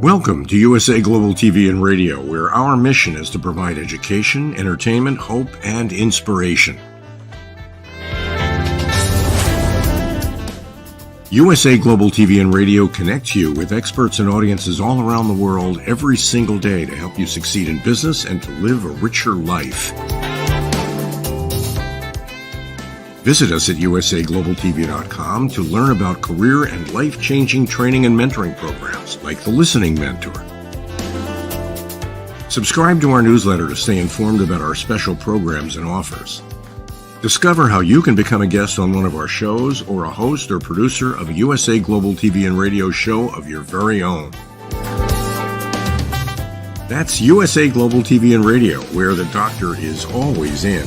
Welcome to USA Global TV and Radio, where our mission is to provide education, entertainment, hope, and inspiration. USA Global TV and Radio connects you with experts and audiences all around the world every single day to help you succeed in business and to live a richer life. Visit us at usaglobaltv.com to learn about career and life-changing training and mentoring programs like the Listening Mentor. Subscribe to our newsletter to stay informed about our special programs and offers. Discover how you can become a guest on one of our shows or a host or producer of a USA Global TV and Radio show of your very own. That's USA Global TV and Radio, where the doctor is always in.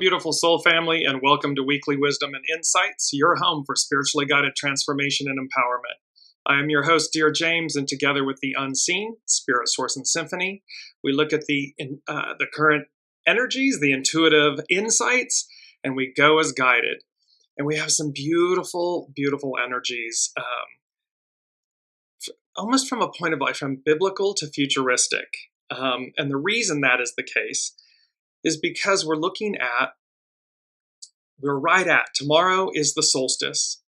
Beautiful soul family, and welcome to Weekly Wisdom and Insights, your home for spiritually guided transformation and empowerment. I am your host, Dearjames, and together with the unseen, Spirit, Source, and Symphony, we look at the current energies, the intuitive insights, and we go as guided. And we have some beautiful, beautiful energies, almost from a point of life, from biblical to futuristic. And the reason that is the case is because tomorrow is the solstice.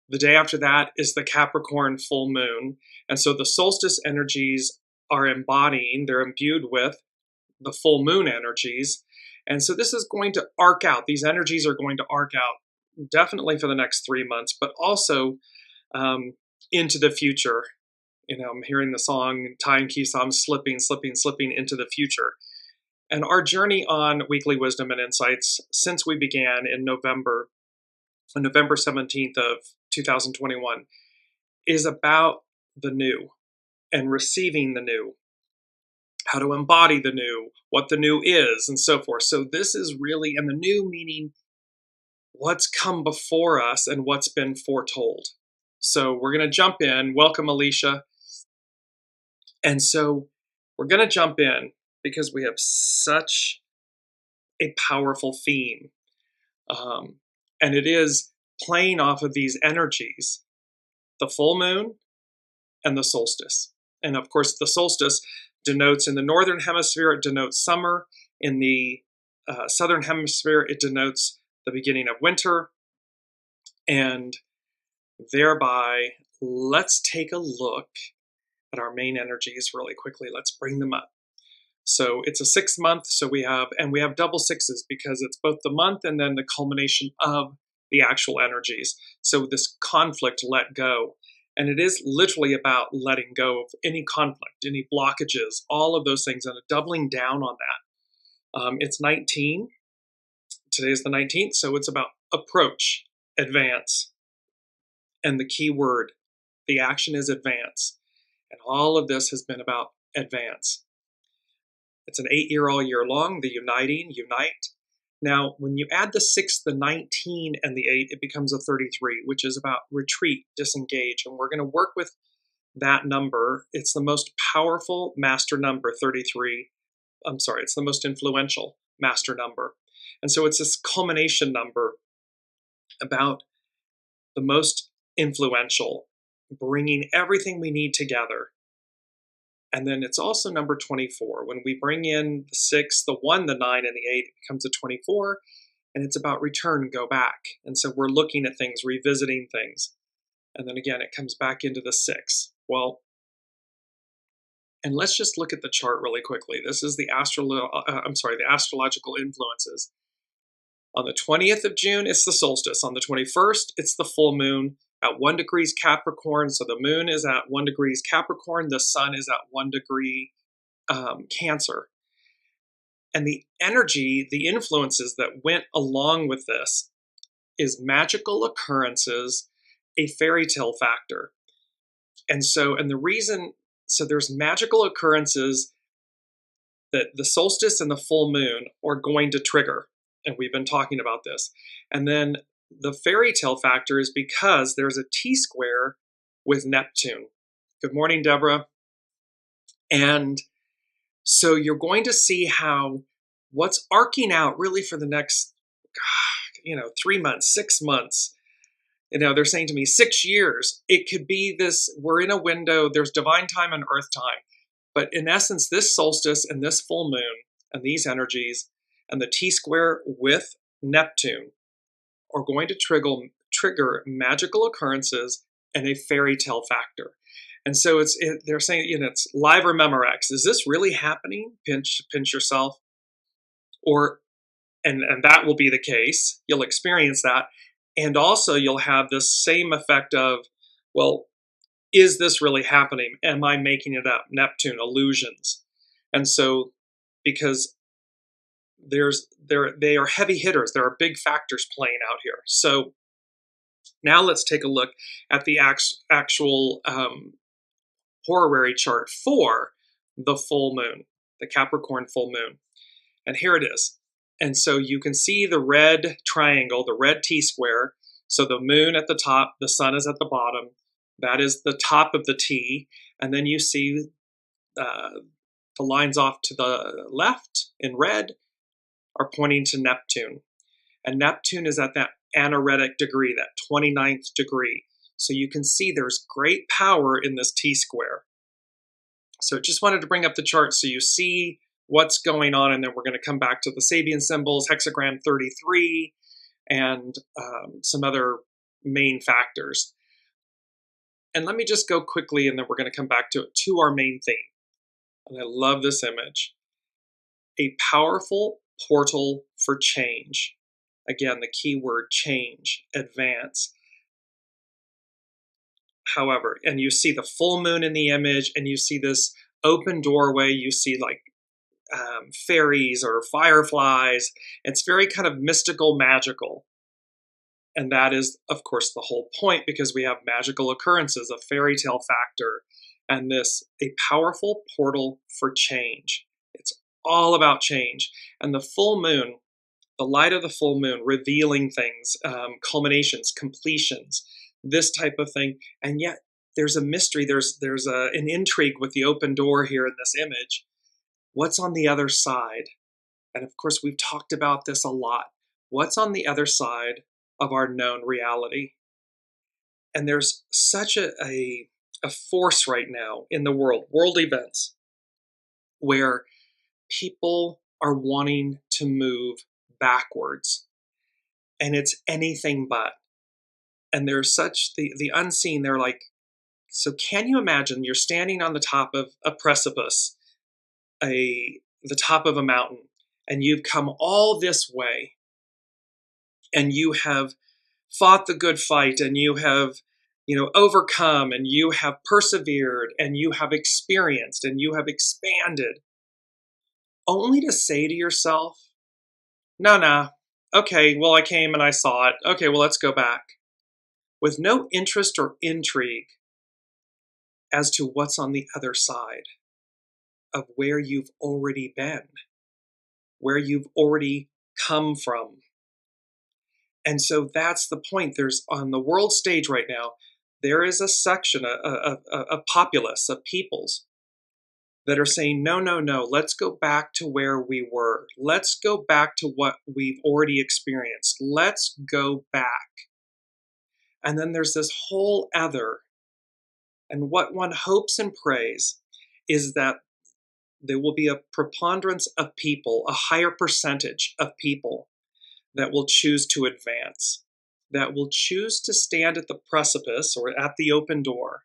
The day after that is the Capricorn full moon. And so the solstice energies are they're imbued with the full moon energies. And so this is going to arc out. These energies are going to arc out definitely for the next 3 months, but also into the future. You know, I'm hearing the song, Time keeps on slipping into the future. And our journey on Weekly Wisdom and Insights, since we began in November 17th of 2021, is about the new and receiving the new, how to embody the new, what the new is, and so forth. So this is really, and the new meaning what's come before us and what's been foretold. So we're going to jump in. Welcome, Alicia. And so we're going to jump in, because we have such a powerful theme. And it is playing off of these energies, the full moon and the solstice. And of course, the solstice denotes, in the northern hemisphere, it denotes summer. In the southern hemisphere, it denotes the beginning of winter. And thereby, let's take a look at our main energies really quickly. Let's bring them up. So it's a 6 month, so we have double sixes because it's both the month and then the culmination of the actual energies. So this conflict, let go. And it is literally about letting go of any conflict, any blockages, all of those things, and doubling down on that. It's 19. Today is the 19th, so it's about approach, advance. And the key word, the action is advance. And all of this has been about advance. It's an 8-year all year long, the unite. Now, when you add the 6, the 19, and the 8, it becomes a 33, which is about retreat, disengage. And we're going to work with that number. It's the most powerful master number, 33. It's the most influential master number. And so it's this culmination number about the most influential, bringing everything we need together. And then it's also number 24. When we bring in the 6, the 1, the 9, and the 8, it becomes a 24. And it's about return, go back. And so we're looking at things, revisiting things. And then again, it comes back into the 6. Well, and let's just look at the chart really quickly. This is the astrological influences. On the 20th of June, it's the solstice. On the 21st, it's the full moon. at 1 degrees Capricorn. So the moon is at 1 degrees Capricorn. The sun is at 1 degree Cancer. And the energy, the influences that went along with this is magical occurrences, a fairy tale factor. And the reason, so there's magical occurrences that the solstice and the full moon are going to trigger. And we've been talking about this. And then the fairy tale factor is because there's a T-square with Neptune. Good morning, Deborah. And so you're going to see how what's arcing out really for the next, 3 months, 6 months, they're saying to me 6 years. It could be this, we're in a window, there's divine time and earth time. But in essence, this solstice and this full moon and these energies and the T-square with Neptune are going to trigger magical occurrences and a fairy tale factor. And so they're saying, it's live or Memorex. Is this really happening? Pinch yourself. And that will be the case. You'll experience that. And also you'll have this same effect of, well, is this really happening? Am I making it up? Neptune, illusions. And so, because they are heavy hitters, there are big factors playing out here. So now let's take a look at the actual horary chart for the full moon, the Capricorn full moon. And here it is. And so you can see the red triangle, the red T-square. So the moon at the top, the sun is at the bottom. That is the top of the T. And then you see the lines off to the left in red are pointing to Neptune. And Neptune is at that anaretic degree, that 29th degree. So you can see there's great power in this T-square. So just wanted to bring up the chart so you see what's going on, and then we're going to come back to the Sabian symbols, Hexagram 33, and some other main factors. And let me just go quickly, and then we're going to come back to our main theme. And I love this image. A powerful portal for change. Again, the key word change, advance. However, and you see the full moon in the image, and you see this open doorway, you see like fairies or fireflies. It's very kind of mystical, magical. And that is, of course, the whole point, because we have magical occurrences, a fairy tale factor, and a powerful portal for change. It's all about change. And the full moon, the light of the full moon, revealing things, culminations, completions, this type of thing. And yet there's a mystery, there's an intrigue with the open door here in this image. What's on the other side? And of course, we've talked about this a lot. What's on the other side of our known reality? And there's such a force right now in the world events, where people are wanting to move backwards. And it's anything but. And there's such, the unseen, they're like, so can you imagine you're standing on the top of a precipice, the top of a mountain, and you've come all this way, and you have fought the good fight, and you have, overcome, and you have persevered, and you have experienced, and you have expanded, only to say to yourself, no, okay, well, I came and I saw it. Okay, well, let's go back. With no interest or intrigue as to what's on the other side of where you've already been, where you've already come from. And so that's the point. There's, on the world stage right now, there is a section, a populace, of peoples that are saying, no, let's go back to where we were. Let's go back to what we've already experienced. Let's go back. And then there's this whole other. And what one hopes and prays is that there will be a preponderance of people, a higher percentage of people that will choose to advance, that will choose to stand at the precipice or at the open door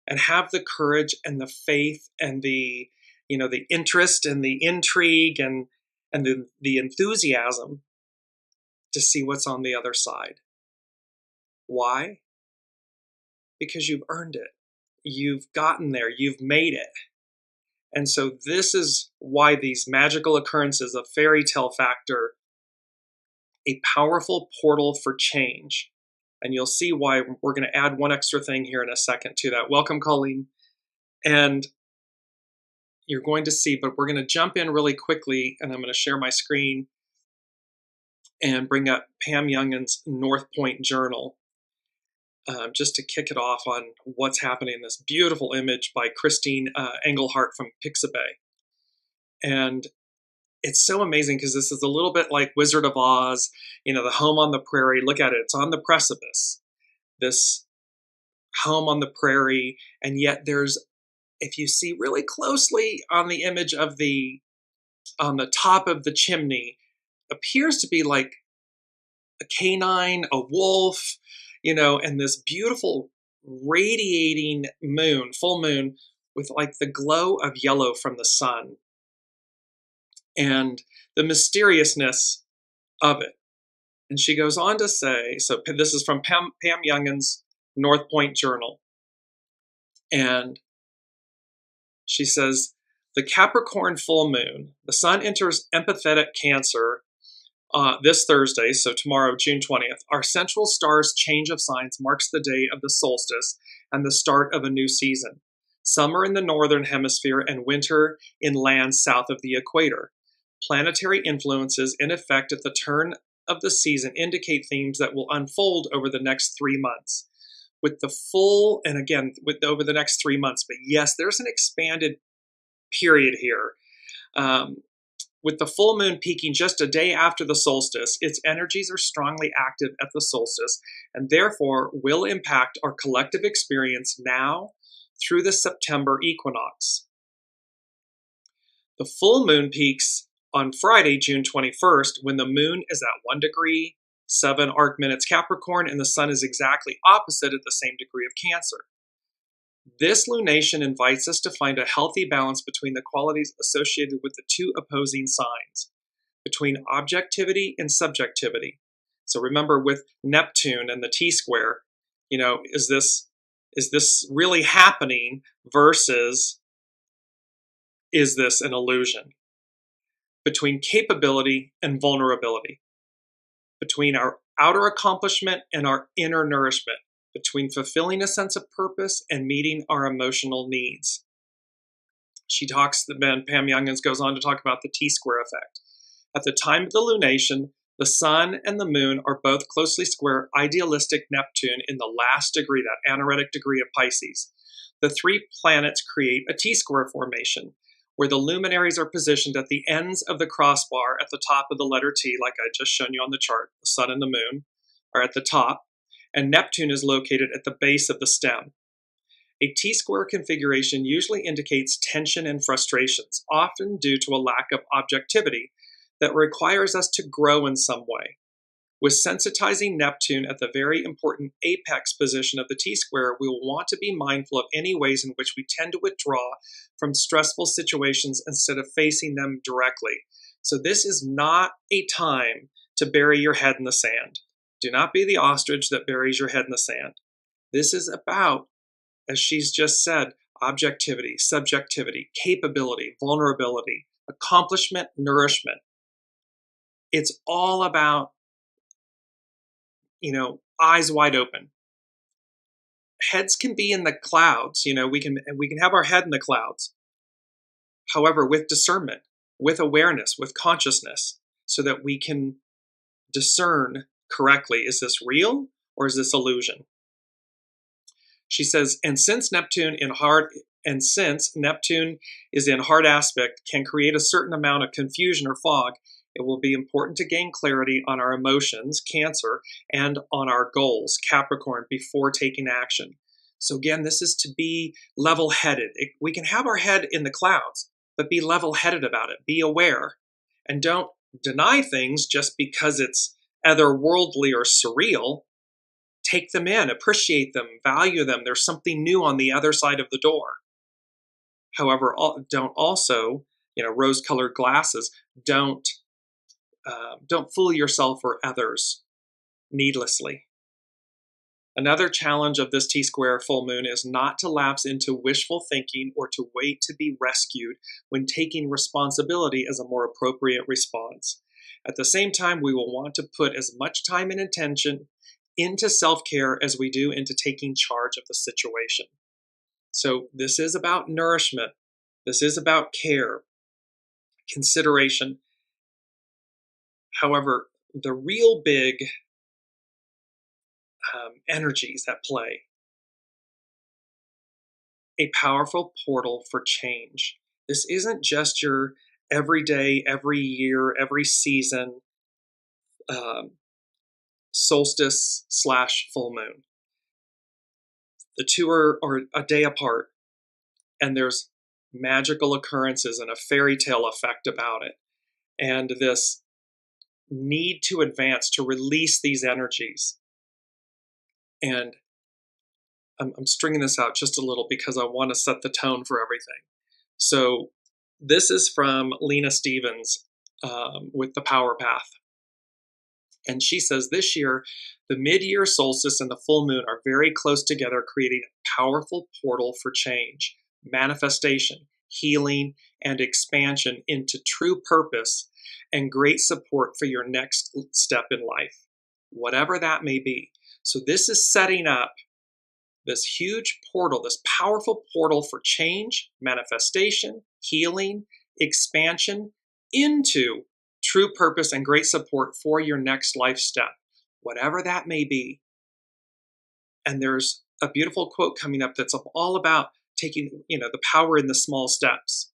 and have the courage and the faith and the interest and the intrigue and the enthusiasm to see what's on the other side. Why? because you've earned it. You've gotten there. You've made it. And so this is why these magical occurrences of fairy tale factor, a powerful portal for change. And you'll see why we're going to add one extra thing here in a second to that. Welcome, Colleen. And you're going to see, but we're going to jump in really quickly, and I'm going to share my screen and bring up Pam Youngin's North Point Journal just to kick it off on what's happening. This beautiful image by Christine Engelhardt from Pixabay. And it's so amazing because this is a little bit like Wizard of Oz, you know, the home on the prairie. Look at it. It's on the precipice, this home on the prairie. And yet there's, if you see really closely on the image of on the top of the chimney, appears to be like a canine, a wolf, you know, and this beautiful radiating moon, full moon, with like the glow of yellow from the sun and the mysteriousness of it. And she goes on to say, so this is from Pam Youngin's North Point Journal. And she says, the Capricorn full moon, the sun enters empathetic Cancer this Thursday, so tomorrow, June 20th. Our central star's change of signs marks the day of the solstice and the start of a new season. Summer in the northern hemisphere and winter in lands south of the equator. Planetary influences in effect at the turn of the season indicate themes that will unfold over the next 3 months. With the full, and again, over the next 3 months, but yes, there's an expanded period here. With the full moon peaking just a day after the solstice, its energies are strongly active at the solstice and therefore will impact our collective experience now through the September equinox. The full moon peaks on Friday, June 21st, when the moon is at 1 degree, 7 arc minutes Capricorn, and the sun is exactly opposite at the same degree of Cancer. This lunation invites us to find a healthy balance between the qualities associated with the two opposing signs, between objectivity and subjectivity. So remember with Neptune and the T-square, you know, is this really happening versus is this an illusion? Between capability and vulnerability, between our outer accomplishment and our inner nourishment, between fulfilling a sense of purpose and meeting our emotional needs. Pam Youngins goes on to talk about the T-square effect. At the time of the lunation, the sun and the moon are both closely square idealistic Neptune in the last degree, that anaretic degree of Pisces. The three planets create a T-square formation, where the luminaries are positioned at the ends of the crossbar at the top of the letter T, like I just shown you on the chart. The sun and the moon are at the top, and Neptune is located at the base of the stem. A T-square configuration usually indicates tension and frustrations, often due to a lack of objectivity that requires us to grow in some way. With sensitizing Neptune at the very important apex position of the T-square, we will want to be mindful of any ways in which we tend to withdraw from stressful situations instead of facing them directly. So this is not a time to bury your head in the sand. Do not be the ostrich that buries your head in the sand. This is about, as she's just said, objectivity, subjectivity, capability, vulnerability, accomplishment, nourishment. It's all about, you know, eyes wide open. Heads can be in the clouds, you know, we can have our head in the clouds. However, with discernment, with awareness, with consciousness, so that we can discern correctly, is this real or is this illusion? She says, and since Neptune is in hard aspect, can create a certain amount of confusion or fog, it will be important to gain clarity on our emotions, Cancer, and on our goals, Capricorn, before taking action. So again, this is to be level-headed. We can have our head in the clouds, but be level-headed about it. Be aware, and don't deny things just because it's otherworldly or surreal. Take them in, appreciate them, value them. There's something new on the other side of the door. However, don't also, you know, rose-colored glasses. Don't fool yourself or others needlessly. Another challenge of this T-square full moon is not to lapse into wishful thinking or to wait to be rescued when taking responsibility as a more appropriate response. At the same time, we will want to put as much time and attention into self-care as we do into taking charge of the situation. So this is about nourishment. This is about care, consideration. However, the real big energies at play, a powerful portal for change. This isn't just your everyday, every year, every season solstice / full moon. The two are a day apart, and there's magical occurrences and a fairy tale effect about it. And this need to advance, to release these energies. And I'm stringing this out just a little because I want to set the tone for everything. So this is from Lena Stevens with the Power Path. And she says, this year, the mid-year solstice and the full moon are very close together, creating a powerful portal for change, manifestation, healing, and expansion into true purpose and great support for your next step in life, whatever that may be. So this is setting up this huge portal, this powerful portal for change, manifestation, healing, expansion into true purpose and great support for your next life step, whatever that may be. And there's a beautiful quote coming up that's all about taking, the power in the small steps.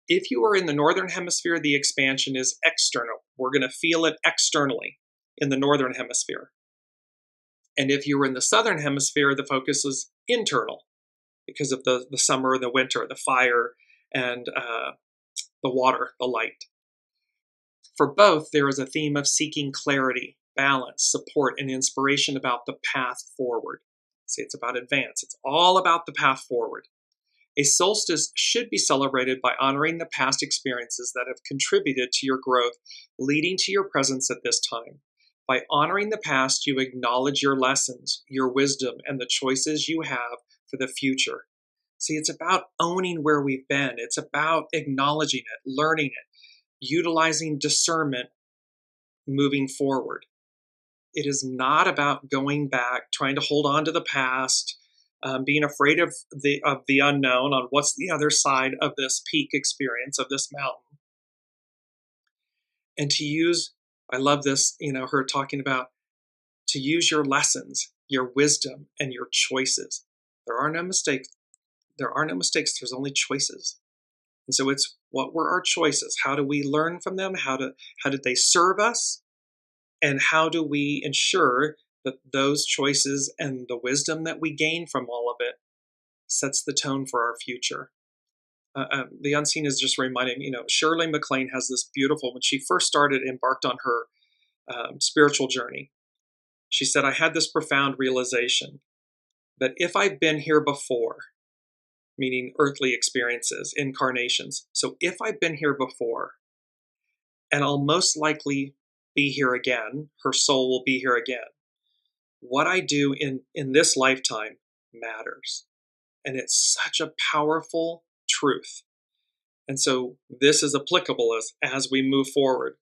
If you are in the northern hemisphere, the expansion is external. We're going to feel it externally in the northern hemisphere. And if you were in the southern hemisphere, the focus is internal because of the summer, the winter, the fire, and the water, the light. For both, there is a theme of seeking clarity, balance, support, and inspiration about the path forward. See, it's about advance. It's all about the path forward. A solstice should be celebrated by honoring the past experiences that have contributed to your growth, leading to your presence at this time. By honoring the past, you acknowledge your lessons, your wisdom, and the choices you have for the future. See, it's about owning where we've been. It's about acknowledging it, learning it, utilizing discernment, moving forward. It is not about going back, trying to hold on to the past, being afraid of the unknown on what's the other side of this peak experience, of this mountain. And to use, I love this, her talking about to use your lessons, your wisdom, and your choices. There are no mistakes. There are no mistakes. There's only choices. And so it's, what were our choices? How do we learn from them? How did they serve us? And how do we ensure that those choices and the wisdom that we gain from all of it sets the tone for our future? The unseen is just reminding me, Shirley MacLaine has this beautiful, when she first embarked on her spiritual journey, she said, I had this profound realization that if I've been here before, meaning earthly experiences, incarnations. So if I've been here before, and I'll most likely be here again, her soul will be here again, what I do in this lifetime matters. And it's such a powerful truth. And so this is applicable as we move forward.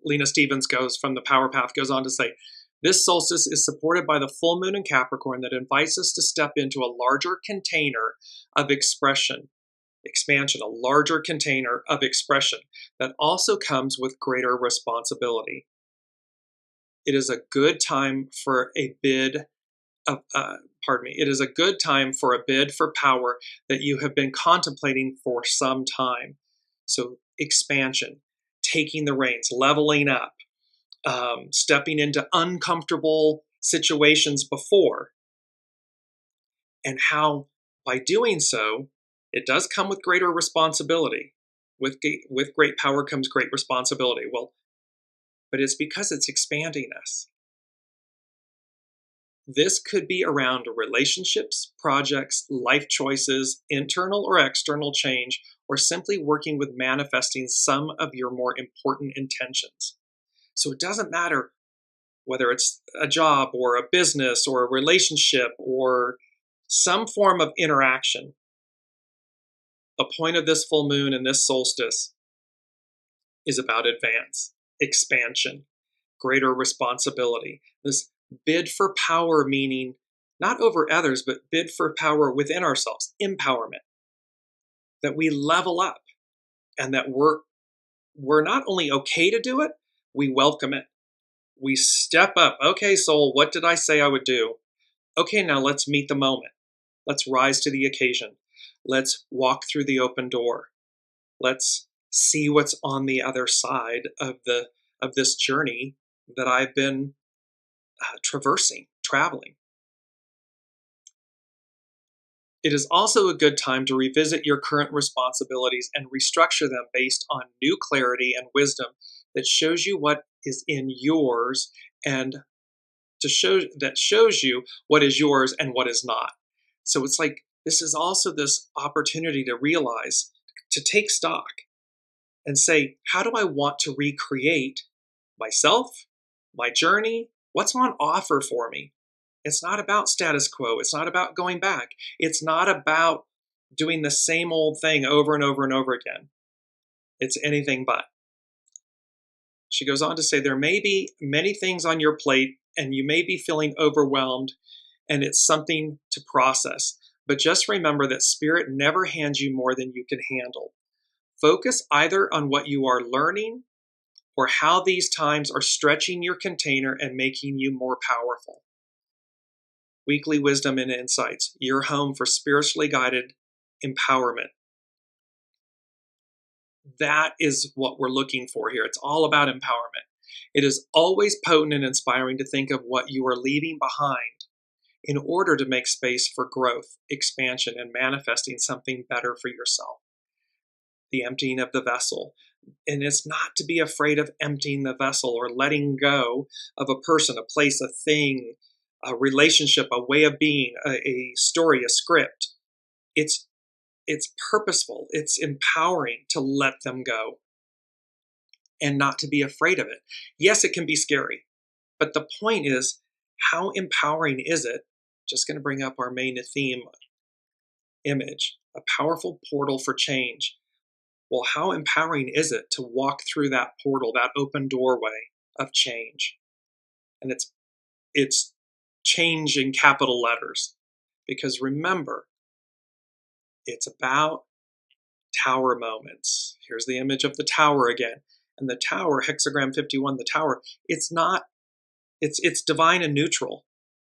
Lena Stevens goes from the Power Path, goes on to say, this solstice is supported by the full moon in Capricorn that invites us to step into a larger container of expansion, a larger container of expression that also comes with greater responsibility. It is a good time for a bid it is a good time for a bid for power that you have been contemplating for some time. So expansion, taking the reins, leveling up, stepping into uncomfortable situations before, and how by doing so, it does come with greater responsibility. With great power comes great responsibility. Well, but it's because it's expanding us. This could be around relationships, projects, life choices, internal or external change, or simply working with manifesting some of your more important intentions. So it doesn't matter whether it's a job or a business or a relationship or some form of interaction. The point of this full moon and this solstice is about advance, expansion, greater responsibility. This bid for power, meaning not over others, but bid for power within ourselves, empowerment. That we level up and that we're not only okay to do it, we welcome it. We step up. Okay, soul, what did I say I would do? Okay, now let's meet the moment. Let's rise to the occasion. Let's walk through the open door. Let's see what's on the other side of this journey that I've been traveling. It is also a good time to revisit your current responsibilities and restructure them based on new clarity and wisdom that shows you what is in yours and shows you what is yours and what is not. So it's like this is also this opportunity to realize, to take stock and say, how do I want to recreate myself, my journey? What's on offer for me? It's not about status quo. It's not about going back. It's not about doing the same old thing over and over and over again. It's anything but. She goes on to say, there may be many things on your plate and you may be feeling overwhelmed and it's something to process. But just remember that Spirit never hands you more than you can handle. Focus either on what you are learning or how these times are stretching your container and making you more powerful. Weekly Wisdom and Insights, your home for spiritually guided empowerment. That is what we're looking for here. It's all about empowerment. It is always potent and inspiring to think of what you are leaving behind in order to make space for growth, expansion, and manifesting something better for yourself. The emptying of the vessel. And it's not to be afraid of emptying the vessel or letting go of a person, a place, a thing, a relationship, a way of being, a story, a script. It's purposeful. It's empowering to let them go and not to be afraid of it. Yes, it can be scary, but the point is, how empowering is it? Just going to bring up our main theme image, a powerful portal for change. Well, how empowering is it to walk through that portal, that open doorway of change? And it's change in capital letters, because remember, it's about tower moments. Here's the image of the tower again. And the tower, hexagram 51, the tower, it's divine and neutral.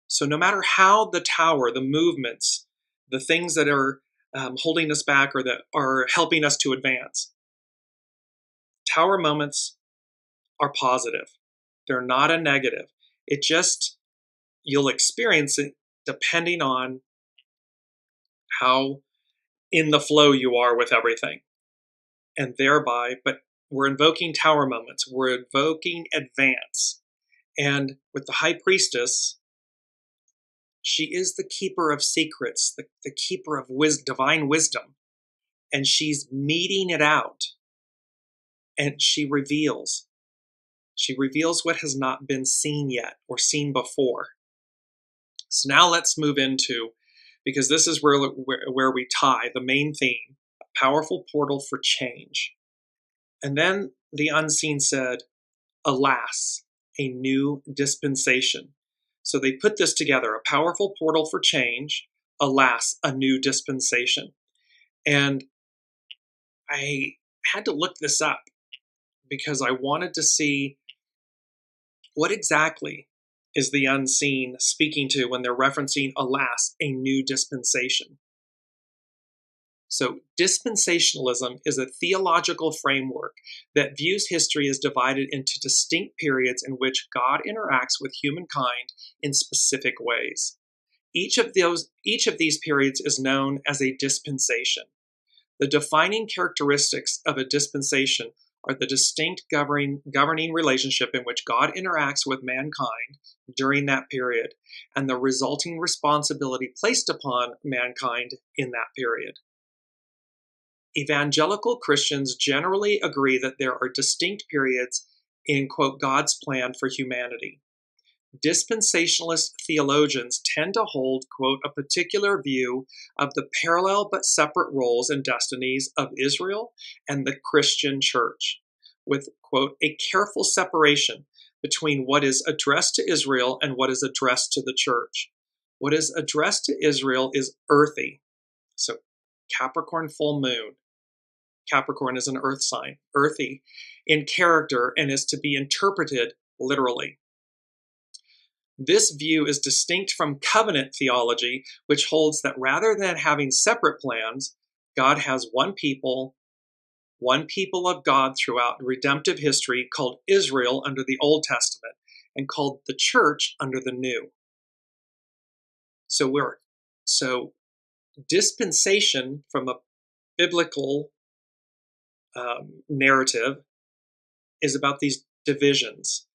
So no matter how the tower, the movements, the things that are holding us back or that are helping us to advance, tower moments are positive. They're not a negative. It just, you'll experience it depending on how in the flow you are with everything. And thereby, but we're invoking tower moments. We're invoking advance. And with the high priestess, she is the keeper of secrets, the keeper of divine wisdom. And she's meting it out. And she reveals what has not been seen yet or seen before. So now let's move into, because this is where we tie the main theme, a powerful portal for change. And then the unseen said, alas, a new dispensation. So they put this together, a powerful portal for change, alas, a new dispensation. And I had to look this up because I wanted to see what exactly is the unseen speaking to when they're referencing, alas, a new dispensation. So dispensationalism is a theological framework that views history as divided into distinct periods in which God interacts with humankind in specific ways. Each of these periods is known as a dispensation. The defining characteristics of a dispensation are the distinct governing relationship in which God interacts with mankind during that period, and the resulting responsibility placed upon mankind in that period. Evangelical Christians generally agree that there are distinct periods in, quote, God's plan for humanity. Dispensationalist theologians tend to hold, quote, a particular view of the parallel but separate roles and destinies of Israel and the Christian church, with, quote, a careful separation between what is addressed to Israel and what is addressed to the church. What is addressed to Israel is earthy. So Capricorn full moon. Capricorn is an earth sign, earthy in character, and is to be interpreted literally. This view is distinct from covenant theology, which holds that rather than having separate plans, God has one people of God throughout redemptive history called Israel under the Old Testament and called the church under the New. So dispensation from a biblical narrative is about these divisions.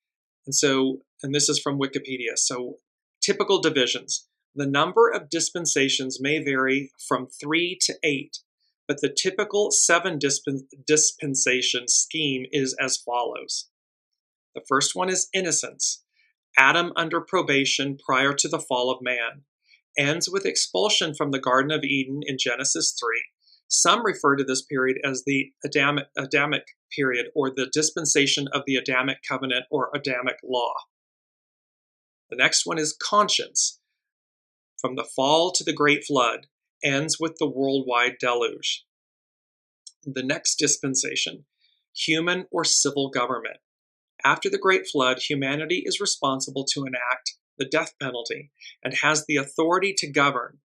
And this is from Wikipedia. So typical divisions. The number of dispensations may vary from 3 to 8, but the typical 7 dispensation scheme is as follows. The first one is innocence. Adam under probation prior to the fall of man. Ends with expulsion from the Garden of Eden in Genesis 3. Some refer to this period as the Adamic period, or the dispensation of the Adamic covenant or Adamic law. The next one is conscience. From the fall to the great flood, ends with the worldwide deluge. The next dispensation, human or civil government. After the great flood, humanity is responsible to enact the death penalty and has the authority to govern.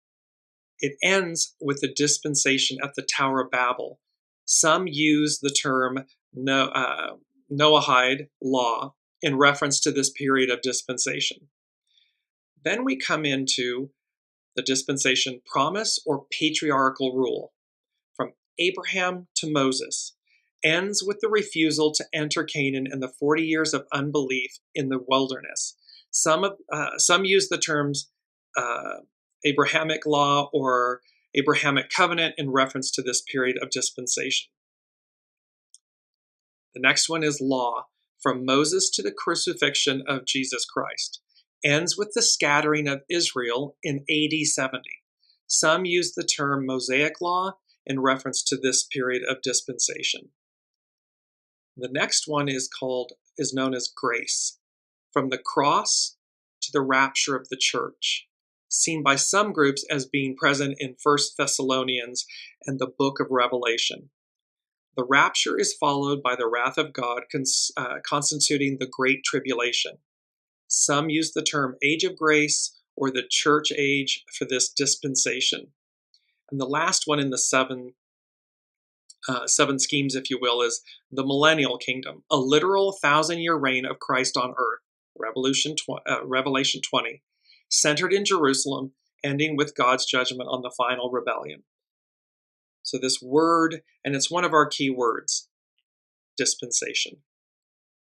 It ends with the dispensation at the Tower of Babel. Some use the term Noahide law in reference to this period of dispensation. Then we come into the dispensation promise or patriarchal rule. From Abraham to Moses, ends with the refusal to enter Canaan and the 40 years of unbelief in the wilderness. Some use the terms Abrahamic law or Abrahamic covenant in reference to this period of dispensation. The next one is law, from Moses to the crucifixion of Jesus Christ. Ends with the scattering of Israel in AD 70. Some use the term Mosaic law in reference to this period of dispensation. The next one is known as grace, from the cross to the rapture of the church, seen by some groups as being present in 1 Thessalonians and the book of Revelation. The rapture is followed by the wrath of God constituting the Great Tribulation. Some use the term age of grace or the church age for this dispensation. And the last one in the seven schemes, if you will, is the millennial kingdom, a literal 1,000-year reign of Christ on earth, Revelation 20, centered in Jerusalem, ending with God's judgment on the final rebellion. So this word, and it's one of our key words, dispensation.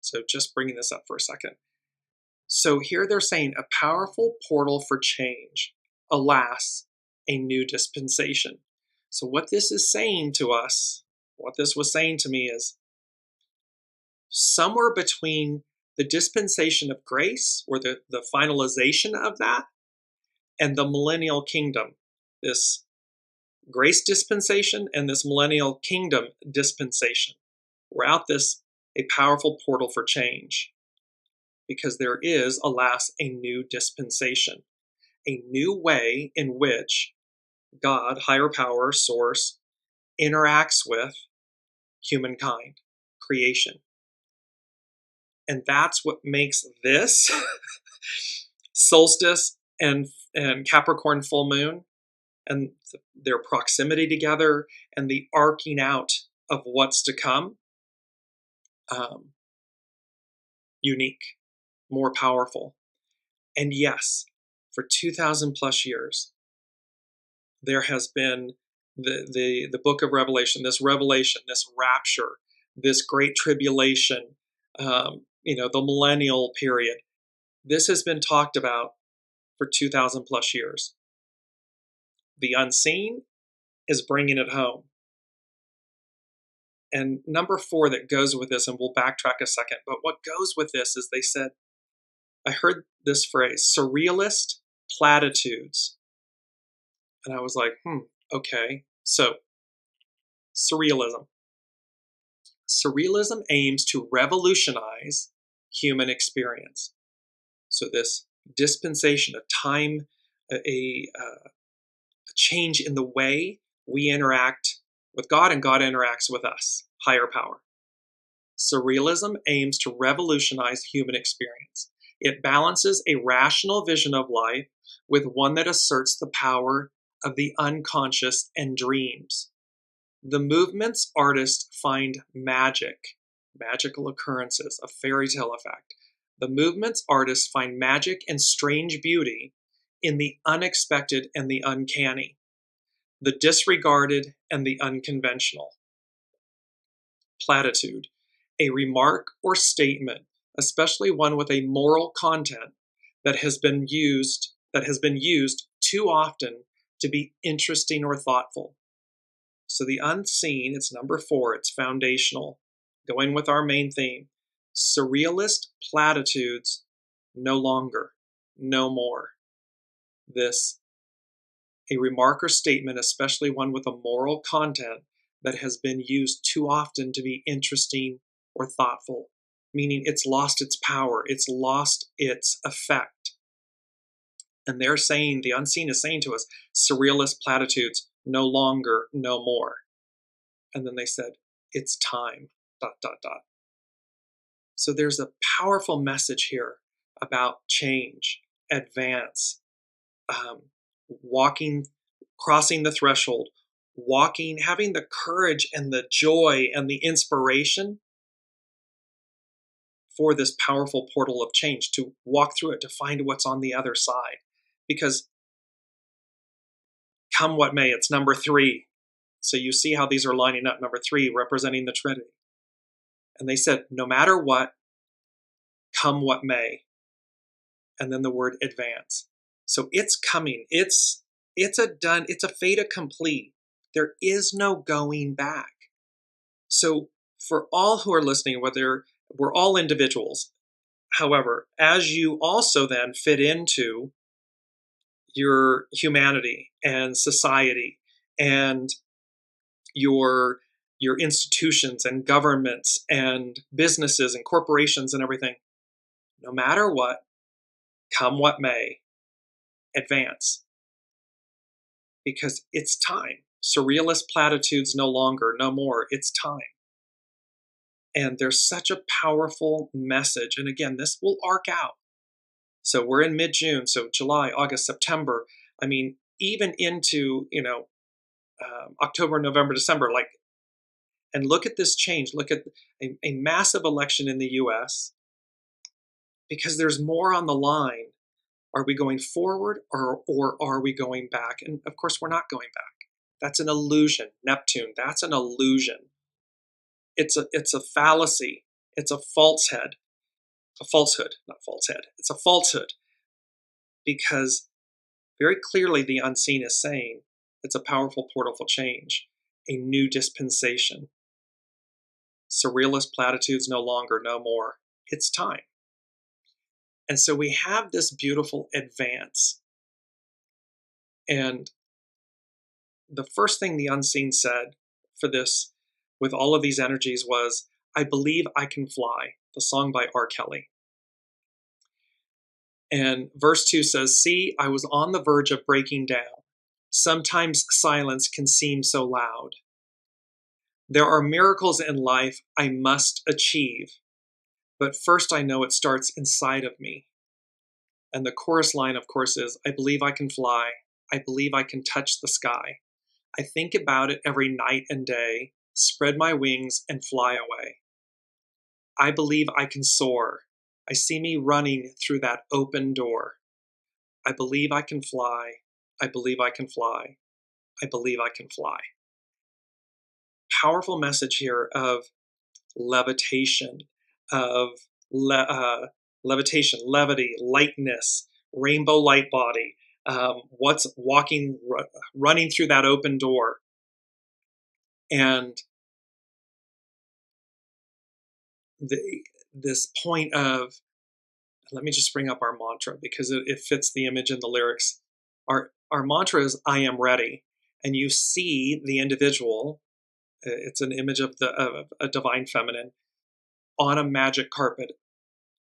So just bringing this up for a second. So here they're saying a powerful portal for change. Alas, a new dispensation. So what this is saying to us, what this was saying to me is somewhere between the dispensation of grace, or the finalization of that, and the millennial kingdom, this grace dispensation and this millennial kingdom dispensation. We're out this, a powerful portal for change. Because there is, alas, a new dispensation, a new way in which God, higher power, source, interacts with humankind, creation. And that's what makes this solstice and Capricorn full moon and their proximity together and the arcing out of what's to come unique, more powerful. And yes, for 2,000 plus years, there has been the book of Revelation, this rapture, this great tribulation, the millennial period. This has been talked about for 2,000 plus years. The unseen is bringing it home. And number 4 that goes with this, and we'll backtrack a second, but what goes with this is they said, I heard this phrase, surrealist platitudes. And I was like, okay. So, surrealism. Surrealism aims to revolutionize human experience. So this dispensation, a time, a change in the way we interact with God and God interacts with us, higher power. Surrealism aims to revolutionize human experience. It balances a rational vision of life with one that asserts the power of the unconscious and dreams. The movement's artists find magical occurrences, a fairy tale effect. The movement's artists find magic and strange beauty in the unexpected and the uncanny, the disregarded and the unconventional. Platitude, a remark or statement, especially one with a moral content that has been used too often to be interesting or thoughtful. So the unseen, it's number 4, it's foundational, going with our main theme. Surrealist platitudes, no longer, no more. This, a remark or statement, especially one with a moral content that has been used too often to be interesting or thoughtful, meaning it's lost its power, it's lost its effect. And they're saying, the unseen is saying to us, surrealist platitudes, no longer, no more. And then they said, it's time, ... So there's a powerful message here about change, advance, walking, crossing the threshold, walking, having the courage and the joy and the inspiration for this powerful portal of change, to walk through it, to find what's on the other side. Because come what may, it's number 3. So you see how these are lining up. Number 3, representing the Trinity. And they said, no matter what, come what may. And then the word advance. So it's coming. It's a fait accompli. There is no going back. So for all who are listening, whether we're all individuals, however, as you also then fit into your humanity and society and your institutions and governments and businesses and corporations and everything, no matter what, come what may, advance. Because it's time. Surrealist platitudes no longer, no more, it's time. And there's such a powerful message. And again, this will arc out. So we're in mid-June, so July, August, September. I mean, even into, October, November, December, and look at this change. Look at a massive election in the US, because there's more on the line. Are we going forward or are we going back? And of course, we're not going back. That's an illusion. Neptune, that's an illusion. It's a fallacy. It's a falsehood. It's a falsehood. Because very clearly the unseen is saying it's a powerful portal for change, a new dispensation. Surrealist platitudes no longer, no more. It's time. And so we have this beautiful advance. And the first thing the unseen said for this, with all of these energies, was, I believe I can fly, the song by R. Kelly. And verse 2 says, see, I was on the verge of breaking down. Sometimes silence can seem so loud. There are miracles in life I must achieve, but first I know it starts inside of me. And the chorus line, of course, is, I believe I can fly. I believe I can touch the sky. I think about it every night and day, spread my wings and fly away. I believe I can soar. I see me running through that open door. I believe I can fly. I believe I can fly. I believe I can fly. Powerful message here of levitation, of levitation, levity, lightness, rainbow light body, what's running through that open door. And this point of let me just bring up our mantra because it fits the image in the lyrics. Our mantra is I am ready. And you see the individual, it's an image of a divine feminine on a magic carpet,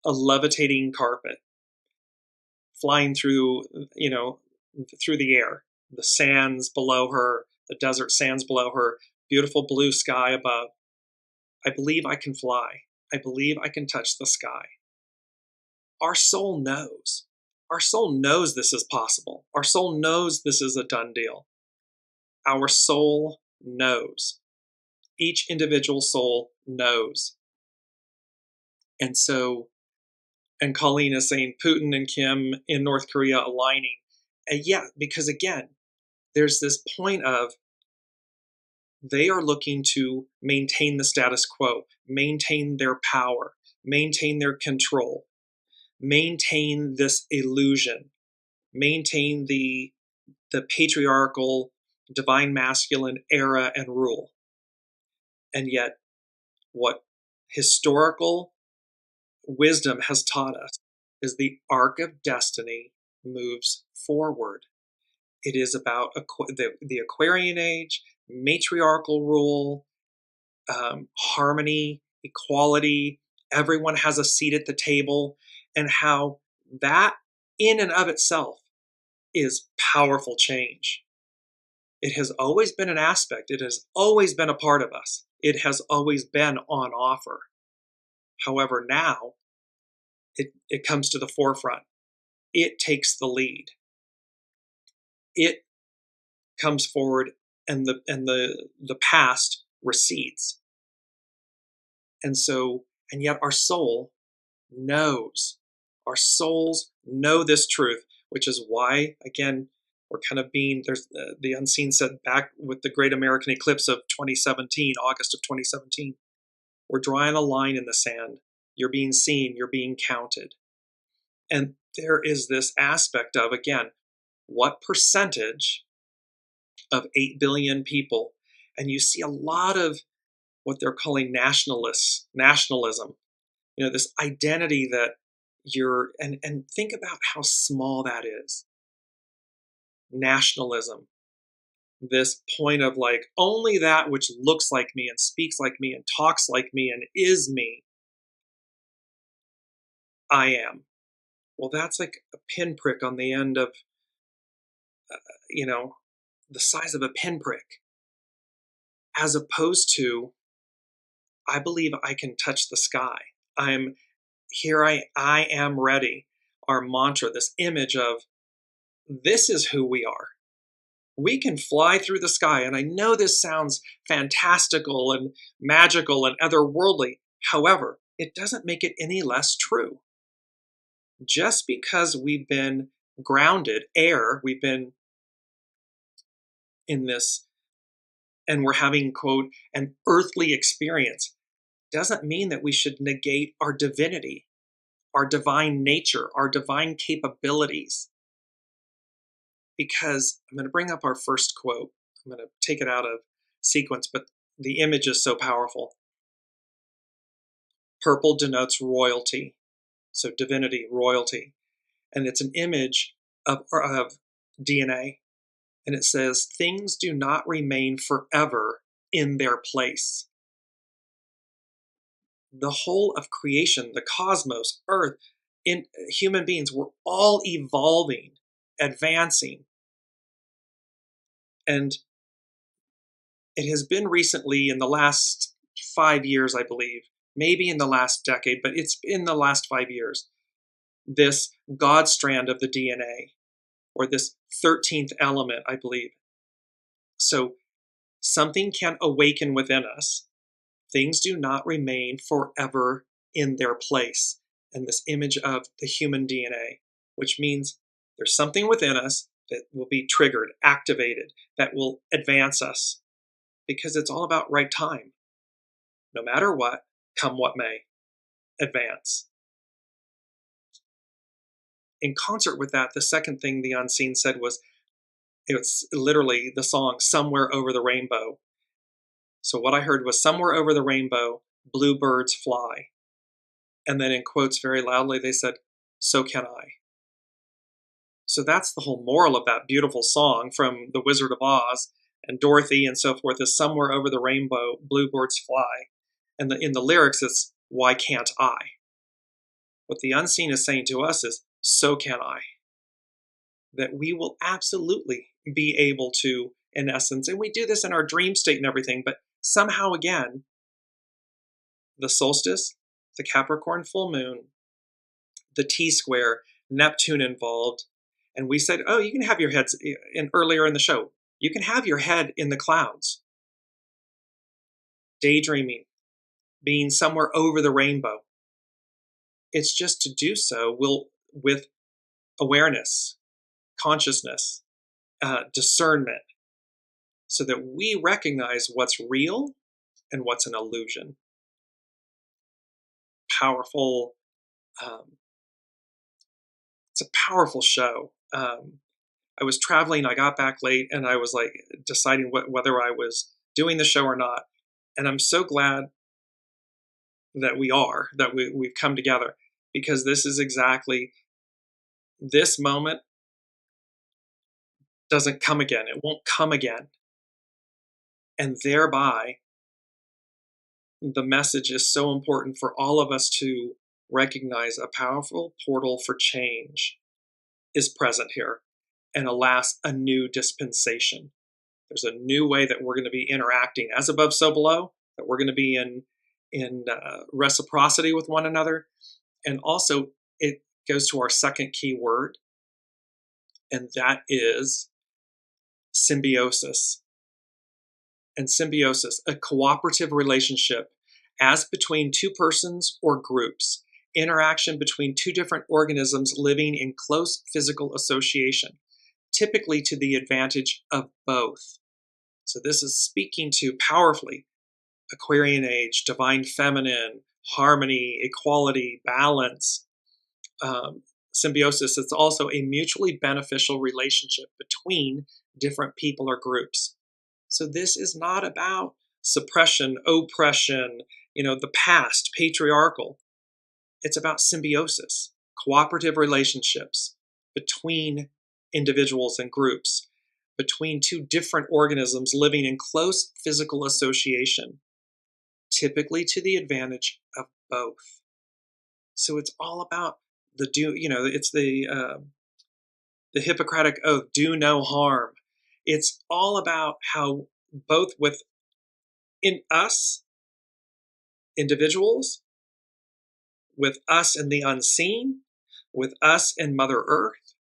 a levitating carpet, flying through, through the air, the sands below her, the desert sands below her, beautiful blue sky above. I believe I can fly. I believe I can touch the sky. Our soul knows. Our soul knows this is possible. Our soul knows this is a done deal. Our soul knows. Each individual soul knows. And so, and Colleen is saying Putin and Kim in North Korea aligning. And yeah, because again, there's this point of they are looking to maintain the status quo, maintain their power, maintain their control, maintain this illusion, maintain the patriarchal, divine masculine era and rule. And yet, what historical wisdom has taught us is the arc of destiny moves forward. It is about the Aquarian age, matriarchal rule, harmony, equality, everyone has a seat at the table, and how that in and of itself is powerful change. It has always been an aspect. It has always been a part of us. It has always been on offer. However, now it comes to the forefront. It takes the lead. It comes forward, and the past recedes. And so, and yet our soul knows. Our souls know this truth, which is why, again, we're kind of being, there's the unseen said back with the great American eclipse of 2017, August of 2017, we're drawing a line in the sand. You're being seen, you're being counted. And there is this aspect of, again, what percentage of 8 billion people, and you see a lot of what they're calling nationalism, this identity that you're, and think about how small that is. Nationalism, this point of like, only that which looks like me and speaks like me and talks like me and is me, I am. Well, that's like a pinprick on the end of, the size of a pinprick, as opposed to, I believe I can touch the sky. I'm here. I am ready. Our mantra, this image of this is who we are. We can fly through the sky. And I know this sounds fantastical and magical and otherworldly. However, it doesn't make it any less true. Just because we've been grounded, we've been in this, and we're having, quote, an earthly experience, doesn't mean that we should negate our divinity, our divine nature, our divine capabilities. Because I'm going to bring up our first quote. I'm going to take it out of sequence, but the image is so powerful. Purple denotes royalty, so divinity, royalty. And it's an image of DNA. And it says, things do not remain forever in their place. The whole of creation, the cosmos, Earth, in human beings, we're all evolving, advancing. And it has been recently in the last 5 years, I believe, maybe in the last decade, but it's in the last 5 years, this God strand of the DNA, or this 13th element, I believe. So something can awaken within us. Things do not remain forever in their place. And this image of the human DNA, which means there's something within us that will be triggered, activated, that will advance us, because it's all about right time. No matter what, come what may, advance. In concert with that, the second thing the unseen said was, it's literally the song Somewhere Over the Rainbow. So what I heard was, somewhere over the rainbow, bluebirds fly. And then in quotes very loudly, they said, so can I. So that's the whole moral of that beautiful song from The Wizard of Oz, and Dorothy and so forth is somewhere over the rainbow, bluebirds fly. And in the lyrics, it's, why can't I? What the unseen is saying to us is, so can I. That we will absolutely be able to, in essence, and we do this in our dream state and everything, but somehow again, the solstice, the Capricorn full moon, the T-square, Neptune involved, and we said, oh, you can have your heads earlier in the show. You can have your head in the clouds, daydreaming, being somewhere over the rainbow. It's just to do so with awareness, consciousness, discernment, so that we recognize what's real and what's an illusion. Powerful. It's a powerful show. I was traveling, I got back late, and I was like deciding whether I was doing the show or not. And I'm so glad that we've come together, because this is exactly, this moment doesn't come again. It won't come again. And thereby, the message is so important for all of us to recognize a powerful portal for change is present here. And alas, a new dispensation. There's a new way that we're going to be interacting, as above, so below, that we're going to be in reciprocity with one another. And also, it goes to our second key word, and that is symbiosis. And symbiosis, a cooperative relationship as between two persons or groups, interaction between two different organisms living in close physical association, typically to the advantage of both. So this is speaking to powerfully Aquarian age, divine feminine, harmony, equality, balance, symbiosis. It's also a mutually beneficial relationship between different people or groups. So this is not about suppression, oppression, the past, patriarchal. It's about symbiosis, cooperative relationships between individuals and groups, between two different organisms living in close physical association, typically to the advantage of both. So it's all about it's the Hippocratic Oath, do no harm. It's all about how both within us, individuals, with us and the unseen, with us and Mother Earth.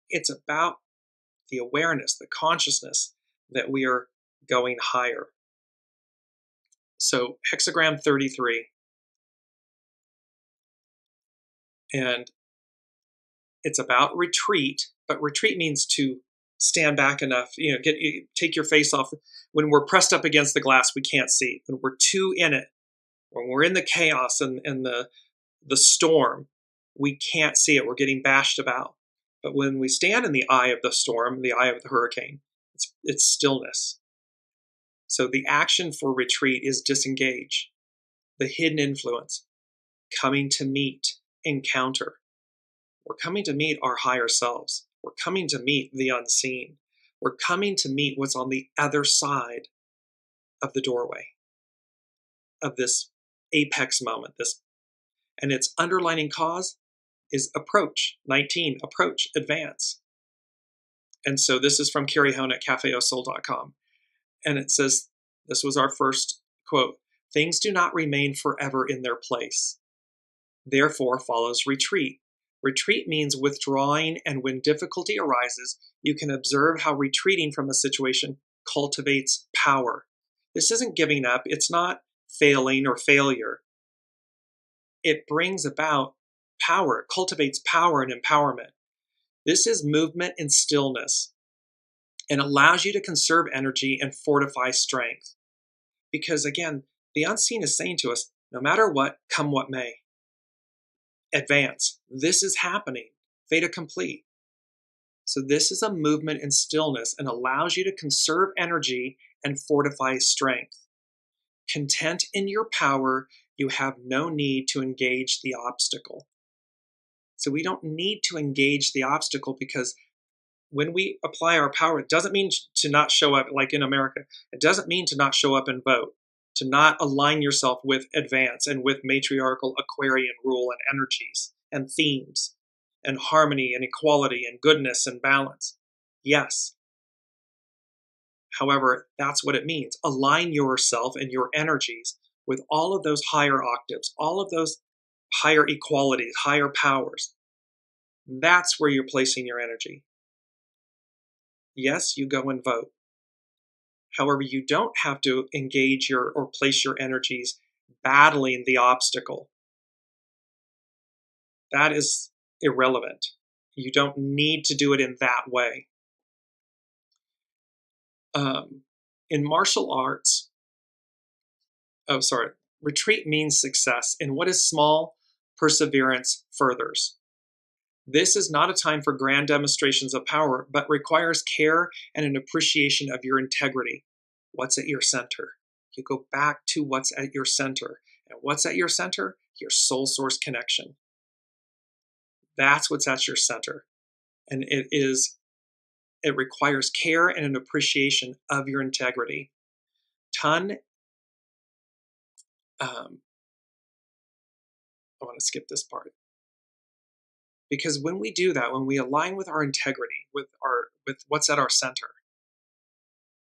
It's about the awareness, the consciousness that we are going higher. So hexagram 33. And it's about retreat, but retreat means to stand back enough, take your face off. When we're pressed up against the glass, we can't see. When we're too in it, when we're in the chaos and the storm, we can't see it. We're getting bashed about. But when we stand in the eye of the storm, the eye of the hurricane, it's stillness. So the action for retreat is disengage, the hidden influence, coming to meet, encounter. We're coming to meet our higher selves. We're coming to meet the unseen. We're coming to meet what's on the other side of the doorway, of this apex moment. And its underlining cause is approach, 19, approach, advance. And so this is from Carrie Hone at cafeosoul.com. And it says, this was our first quote, things do not remain forever in their place. Therefore follows retreat. Retreat means withdrawing, and when difficulty arises, you can observe how retreating from a situation cultivates power. This isn't giving up. It's not failing or failure. It brings about power. It cultivates power and empowerment. This is movement in stillness and allows you to conserve energy and fortify strength. Because again, the unseen is saying to us, no matter what, come what may. Advance. This is happening. Fait accompli. So this is a movement in stillness and allows you to conserve energy and fortify strength. Content in your power, you have no need to engage the obstacle. So we don't need to engage the obstacle, because when we apply our power, it doesn't mean to not show up, like in America. It doesn't mean to not show up and vote, to not align yourself with advance and with matriarchal Aquarian rule and energies and themes and harmony and equality and goodness and balance. Yes. However, that's what it means. Align yourself and your energies with all of those higher octaves, all of those higher equalities, higher powers. That's where you're placing your energy. Yes, you go and vote. However, you don't have to engage or place your energies battling the obstacle. That is irrelevant. You don't need to do it in that way. In martial arts, retreat means success. In what is small, perseverance furthers. This is not a time for grand demonstrations of power, but requires care and an appreciation of your integrity. What's at your center? You go back to what's at your center. And what's at your center? Your soul source connection. That's what's at your center. And it requires care and an appreciation of your integrity. I want to skip this part. Because when we do that, when we align with our integrity, with what's at our center,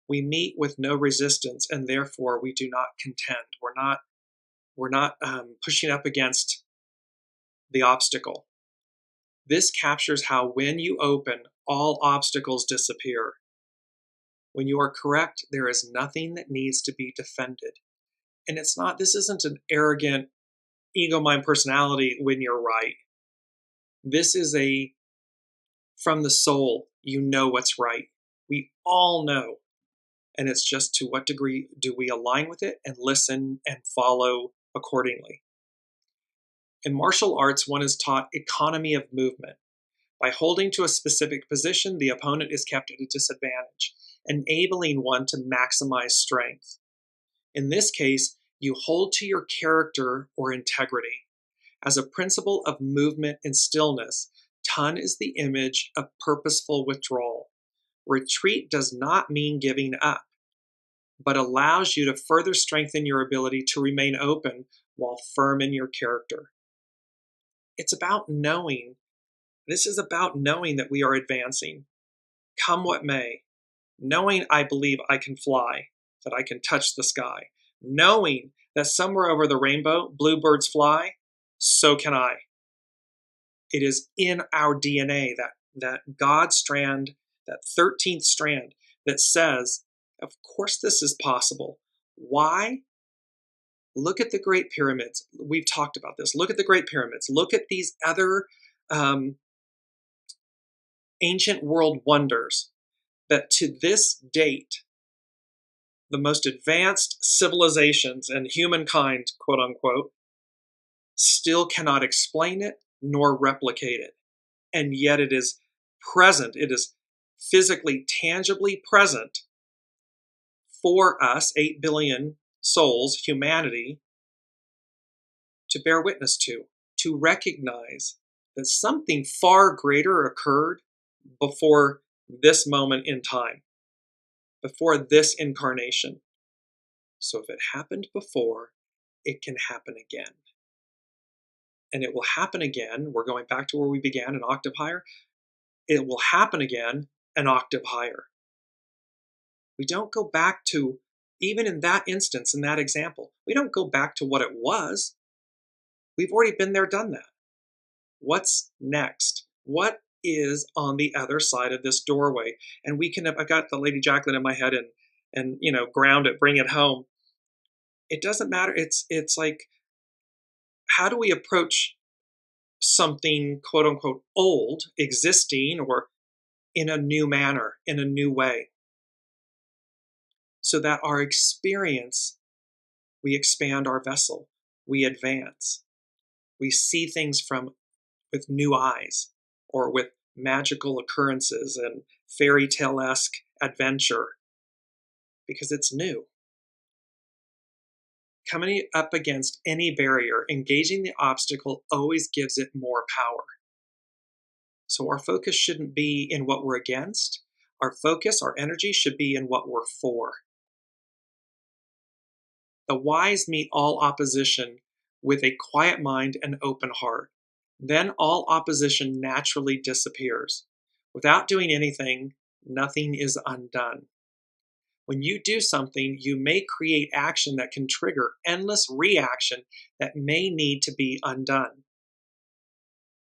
we meet with no resistance, and therefore we do not contend. We're not pushing up against the obstacle. This captures how when you open, all obstacles disappear. When you are correct, there is nothing that needs to be defended. And this isn't an arrogant ego mind personality when you're right. This is from the soul, you know what's right. We all know. And it's just to what degree do we align with it and listen and follow accordingly. In martial arts, one is taught economy of movement. By holding to a specific position, the opponent is kept at a disadvantage, enabling one to maximize strength. In this case, you hold to your character or integrity. As a principle of movement and stillness, Tun is the image of purposeful withdrawal. Retreat does not mean giving up, but allows you to further strengthen your ability to remain open while firm in your character. It's about knowing. This is about knowing that we are advancing, come what may. Knowing I believe I can fly, that I can touch the sky. Knowing that somewhere over the rainbow, bluebirds fly, so can I. It is in our DNA, that God strand, that 13th strand, that says, of course this is possible. Why? Look at the Great Pyramids. We've talked about this. Look at the Great Pyramids. Look at these other ancient world wonders that to this date, the most advanced civilizations and humankind, quote unquote, still cannot explain it nor replicate it. And yet it is present. It is physically, tangibly present for us, 8 billion souls, humanity, to bear witness to recognize that something far greater occurred before this moment in time, before this incarnation. So if it happened before, it can happen again. And it will happen again. We're going back to where we began, an octave higher. It will happen again, an octave higher. We don't go back to, even in that instance, in that example, we don't go back to what it was. We've already been there, done that. What's next? What is on the other side of this doorway? And I got the Lady Jacqueline in my head and ground it, bring it home. It doesn't matter. It's like, how do we approach something quote unquote old, existing, or in a new manner, in a new way, so that our experience, we expand our vessel, we advance, we see things with new eyes, or with magical occurrences and fairy tale-esque adventure, because it's new. Coming up against any barrier, engaging the obstacle always gives it more power. So our focus shouldn't be in what we're against. Our focus, our energy should be in what we're for. The wise meet all opposition with a quiet mind and open heart. Then all opposition naturally disappears. Without doing anything, nothing is undone. When you do something, you may create action that can trigger endless reaction that may need to be undone.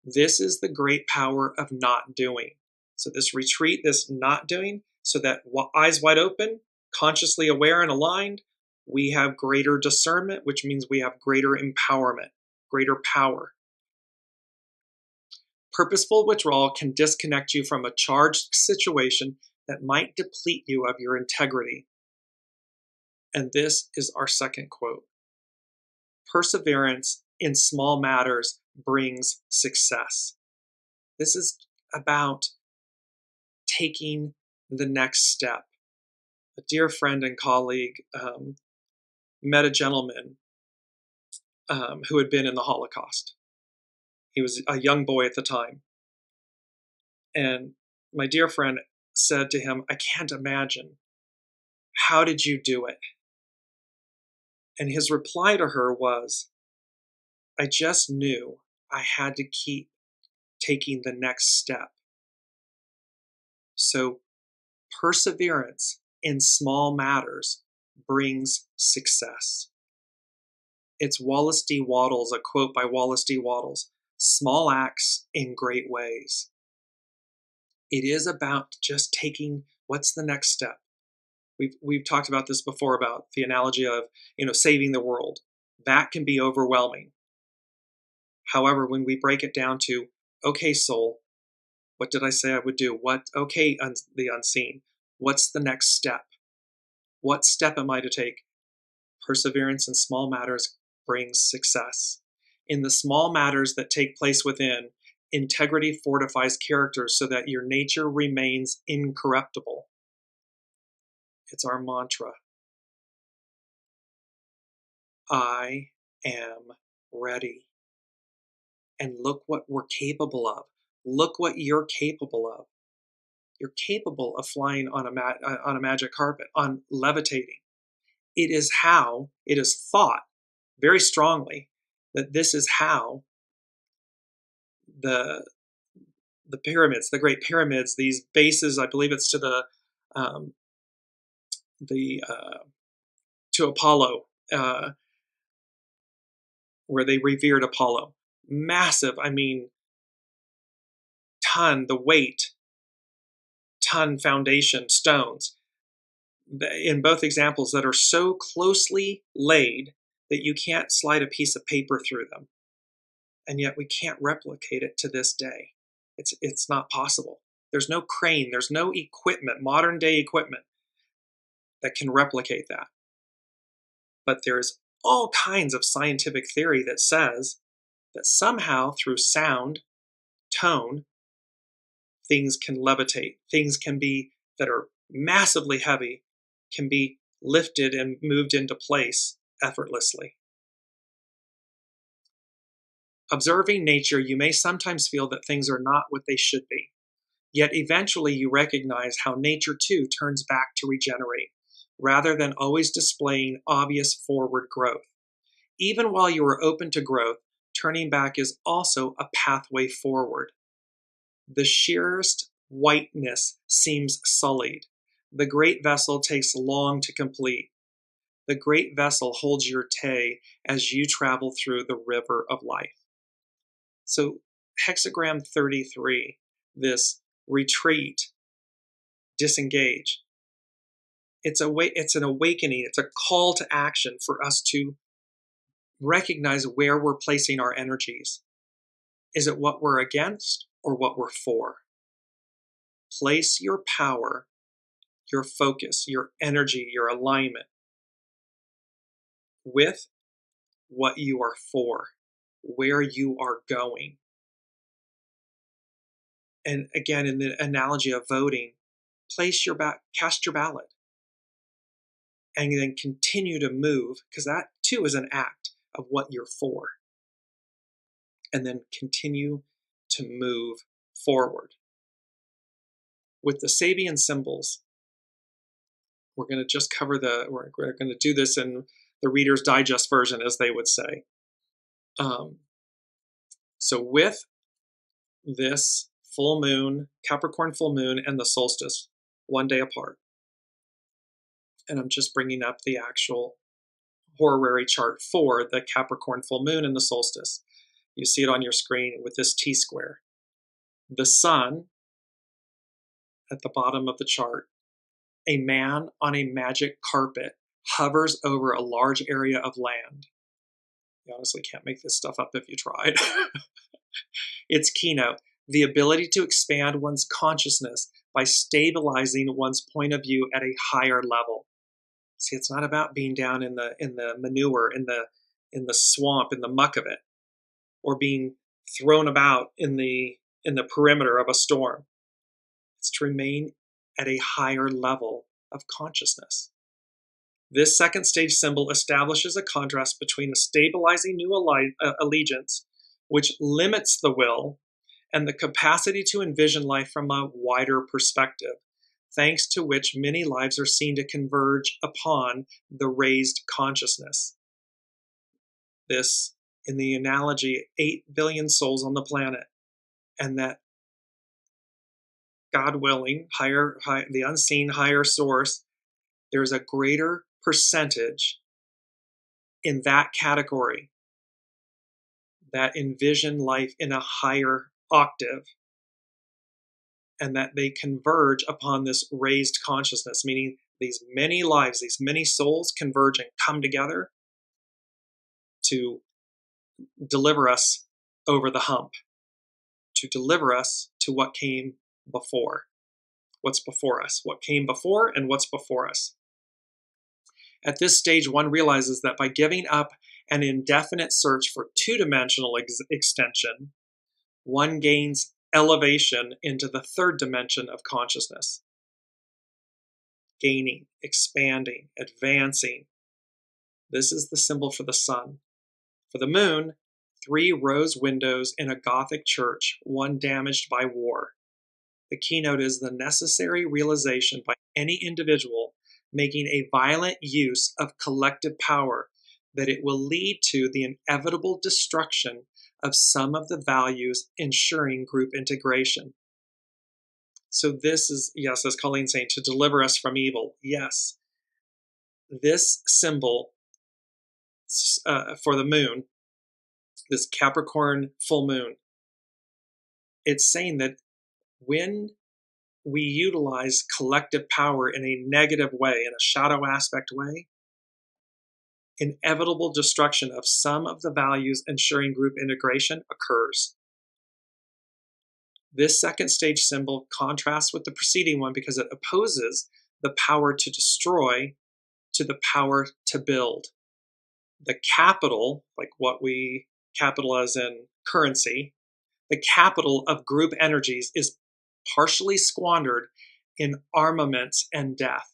This is the great power of not doing. So this retreat, this not doing, so that eyes wide open, consciously aware and aligned, we have greater discernment, which means we have greater empowerment, greater power. Purposeful withdrawal can disconnect you from a charged situation that might deplete you of your integrity. And this is our second quote. Perseverance in small matters brings success. This is about taking the next step. A dear friend and colleague met a gentleman who had been in the Holocaust. He was a young boy at the time. And my dear friend said to him, I can't imagine. How did you do it? And his reply to her was, I just knew I had to keep taking the next step. So perseverance in small matters brings success. It's Wallace D. Wattles, a quote by Wallace D. Wattles, small acts in great ways. It is about just taking what's the next step. We've talked about this before, about the analogy of, saving the world. That can be overwhelming. However, when we break it down to, okay, soul, what did I say I would do? The unseen. What's the next step? What step am I to take? Perseverance in small matters brings success. In the small matters that take place within, integrity fortifies character so that your nature remains incorruptible. It's our mantra. I am ready. And look what we're capable of. Look what you're capable of. You're capable of flying on a magic carpet, on levitating. It is thought very strongly that this is how the pyramids, the Great Pyramids, these bases, I believe it's to to Apollo, where they revered Apollo. Massive, ton foundation stones in both examples that are so closely laid that you can't slide a piece of paper through them. And yet we can't replicate it to this day. It's not possible. There's no crane, there's no equipment, modern day equipment, that can replicate that. But there's all kinds of scientific theory that says that somehow through sound, tone, things can levitate. Things can be, that are massively heavy, can be lifted and moved into place effortlessly. Observing nature, you may sometimes feel that things are not what they should be. Yet eventually you recognize how nature too turns back to regenerate, rather than always displaying obvious forward growth. Even while you are open to growth, turning back is also a pathway forward. The sheerest whiteness seems sullied. The great vessel takes long to complete. The great vessel holds your tay as you travel through the river of life. So Hexagram 33, this retreat, disengage. It's an awakening. It's a call to action for us to recognize where we're placing our energies. Is it what we're against or what we're for? Place your power, your focus, your energy, your alignment with what you are for, where you are going. And again, in the analogy of voting, cast your ballot, and then continue to move, because that too is an act of what you're for. And then continue to move forward. With the Sabian symbols, we're going to just cover we're going to do this in the Reader's Digest version, as they would say. So with this full moon, Capricorn full moon, and the solstice, one day apart. And I'm just bringing up the actual horary chart for the Capricorn full moon and the solstice. You see it on your screen with this T-square. The sun at the bottom of the chart, a man on a magic carpet hovers over a large area of land. You honestly can't make this stuff up if you tried. Its keynote, the ability to expand one's consciousness by stabilizing one's point of view at a higher level. See, it's not about being down in the manure, in the swamp, in the muck of it, or being thrown about in the perimeter of a storm. It's to remain at a higher level of consciousness. This second stage symbol establishes a contrast between a stabilizing new allegiance, which limits the will, and the capacity to envision life from a wider perspective, thanks to which many lives are seen to converge upon the raised consciousness. This, in the analogy, 8 billion souls on the planet, and that God willing, the unseen higher source, there's a greater percentage in that category that envision life in a higher octave, and that they converge upon this raised consciousness, meaning these many lives, these many souls converge and come together to deliver us over the hump, to deliver us to what came before. What's before us, what came before, and what's before us. At this stage, one realizes that by giving up an indefinite search for two-dimensional extension, one gains elevation into the third dimension of consciousness. Gaining, expanding, advancing. This is the symbol for the sun. For the moon, 3 rose windows in a Gothic church, one damaged by war. The keynote is the necessary realization by any individual making a violent use of collective power that it will lead to the inevitable destruction of some of the values ensuring group integration. So this is, yes, as Colleen's saying, to deliver us from evil. Yes, this symbol for the moon, this Capricorn full moon, it's saying that when we utilize collective power in a negative way, in a shadow aspect way, inevitable destruction of some of the values ensuring group integration occurs. This second stage symbol contrasts with the preceding one because it opposes the power to destroy to the power to build. The capital, like what we capital as in currency, the capital of group energies is partially squandered in armaments and death.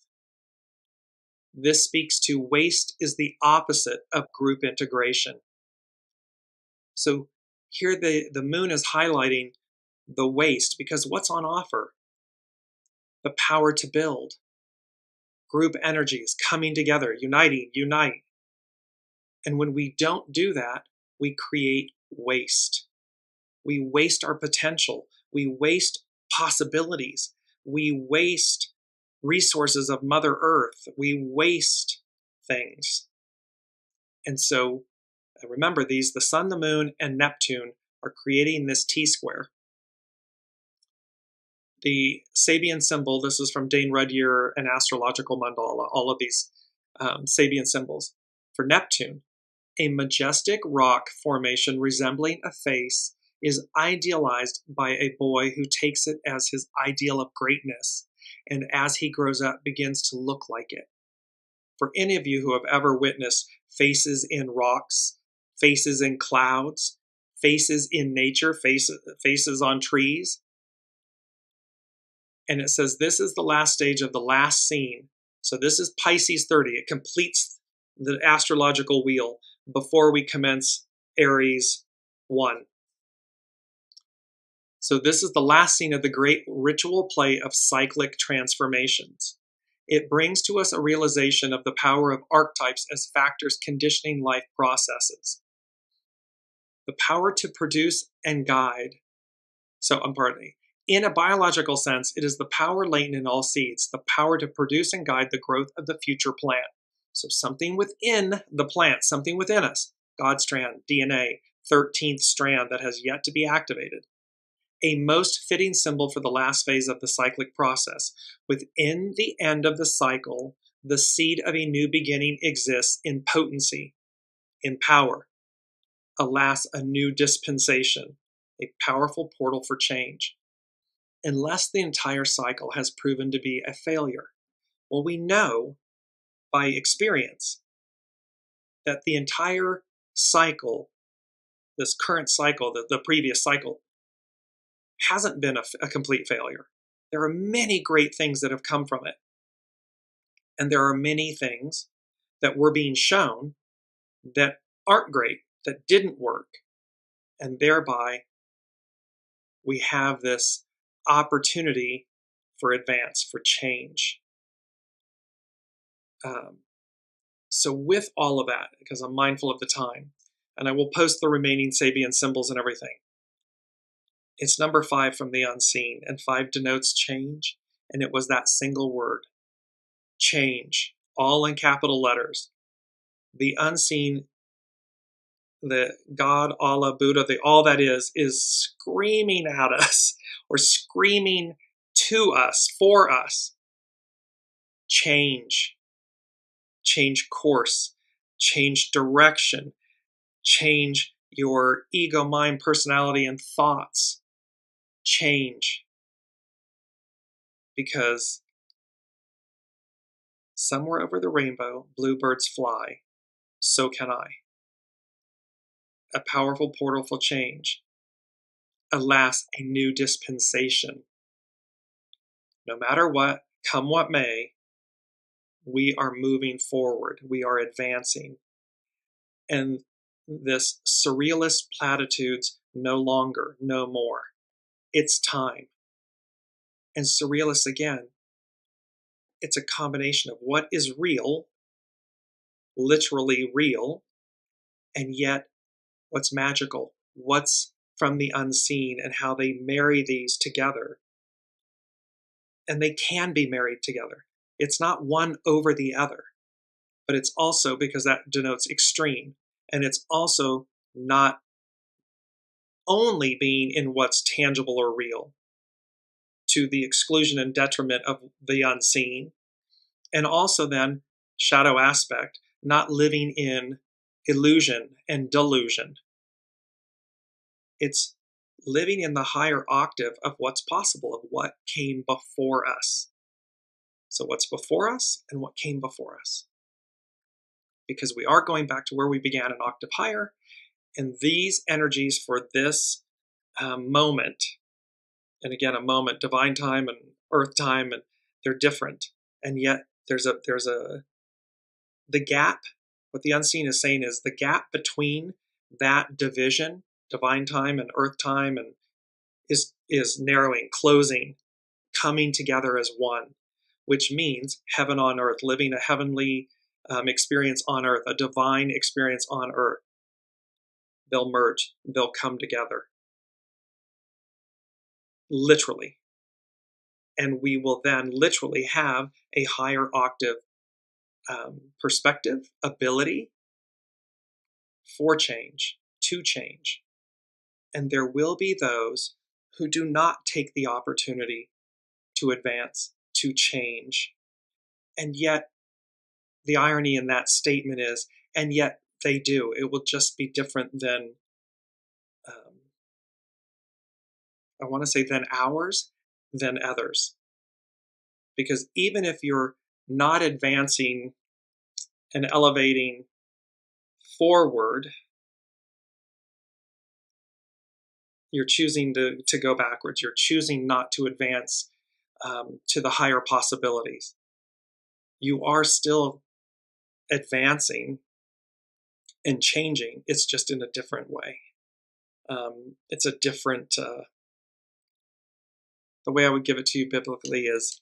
This speaks to waste is the opposite of group integration. So here the moon is highlighting the waste because what's on offer? The power to build. Group energies coming together, unite. And when we don't do that, we create waste. We waste our potential. We waste possibilities. We waste resources of Mother Earth. We waste things. And so remember the sun, the moon, and Neptune are creating this T-square. The Sabian symbol, this is from Dane Rudyer and Astrological Mandala, all of these Sabian symbols. For Neptune, a majestic rock formation resembling a face is idealized by a boy who takes it as his ideal of greatness, and as he grows up begins to look like it. For any of you who have ever witnessed faces in rocks, faces in clouds, faces in nature, faces on trees, and it says this is the last stage of the last scene. So this is Pisces 30. It completes the astrological wheel before we commence Aries 1. So this is the last scene of the great ritual play of cyclic transformations. It brings to us a realization of the power of archetypes as factors conditioning life processes. The power to produce and guide. In a biological sense, it is the power latent in all seeds, the power to produce and guide the growth of the future plant. So something within the plant, something within us, God strand, DNA, 13th strand that has yet to be activated. A most fitting symbol for the last phase of the cyclic process. Within the end of the cycle, the seed of a new beginning exists in potency, in power. Alas, a new dispensation, a powerful portal for change. Unless the entire cycle has proven to be a failure. Well, we know by experience that the entire cycle, this current cycle, the previous cycle, hasn't been a complete failure. There are many great things that have come from it. And there are many things that were being shown that aren't great, that didn't work. And thereby, we have this opportunity for advance, for change. So with all of that, because I'm mindful of the time, and I will post the remaining Sabian symbols and everything, it's number 5 from the unseen, and 5 denotes change, and it was that single word, change, all in capital letters. The unseen, the God, Allah, Buddha, all that is screaming at us, or screaming to us, for us. Change course, change direction, change your ego, mind, personality, and thoughts. Change. Because somewhere over the rainbow, bluebirds fly. So can I. A powerful portal for change. Alas, a new dispensation. No matter what, come what may, we are moving forward. We are advancing. And this surrealist platitudes, no longer, no more. It's time. And surrealist, again, it's a combination of what is real, literally real, and yet what's magical, what's from the unseen, and how they marry these together. And they can be married together. It's not one over the other, but it's also, because that denotes extreme, and it's also not only being in what's tangible or real, to the exclusion and detriment of the unseen, and also then shadow aspect, not living in illusion and delusion. It's living in the higher octave of what's possible, of what came before us. So what's before us and what came before us. Because we are going back to where we began, an octave higher, and these energies for this moment, and again, a moment, divine time and earth time, and they're different. And yet there's the gap, what the unseen is saying is the gap between that division, divine time and earth time, and is narrowing, closing, coming together as one, which means heaven on earth, living a heavenly experience on earth, a divine experience on earth. They'll merge, they'll come together. Literally. And we will then literally have a higher octave perspective, ability for change, to change. And there will be those who do not take the opportunity to advance, to change. And yet, the irony in that statement is, and yet they do. It will just be different than, I want to say, than ours, than others. Because even if you're not advancing and elevating forward, you're choosing to go backwards. You're choosing not to advance to the higher possibilities. You are still advancing and changing. It's just in a different way. It's a different the way I would give it to you biblically is,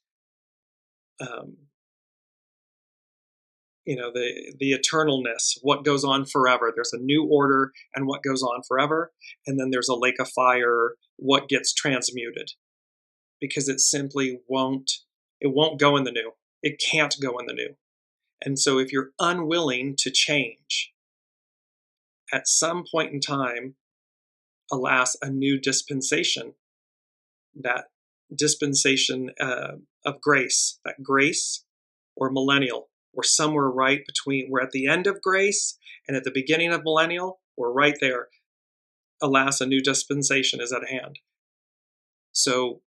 the eternalness, what goes on forever. There's a new order and what goes on forever. And then there's a lake of fire, what gets transmuted. Because it simply won't go in the new. It can't go in the new. And so if you're unwilling to change, at some point in time, alas, a new dispensation, that dispensation of grace, that grace or millennial, we're somewhere right between, we're at the end of grace and at the beginning of millennial, we're right there. Alas, a new dispensation is at hand. So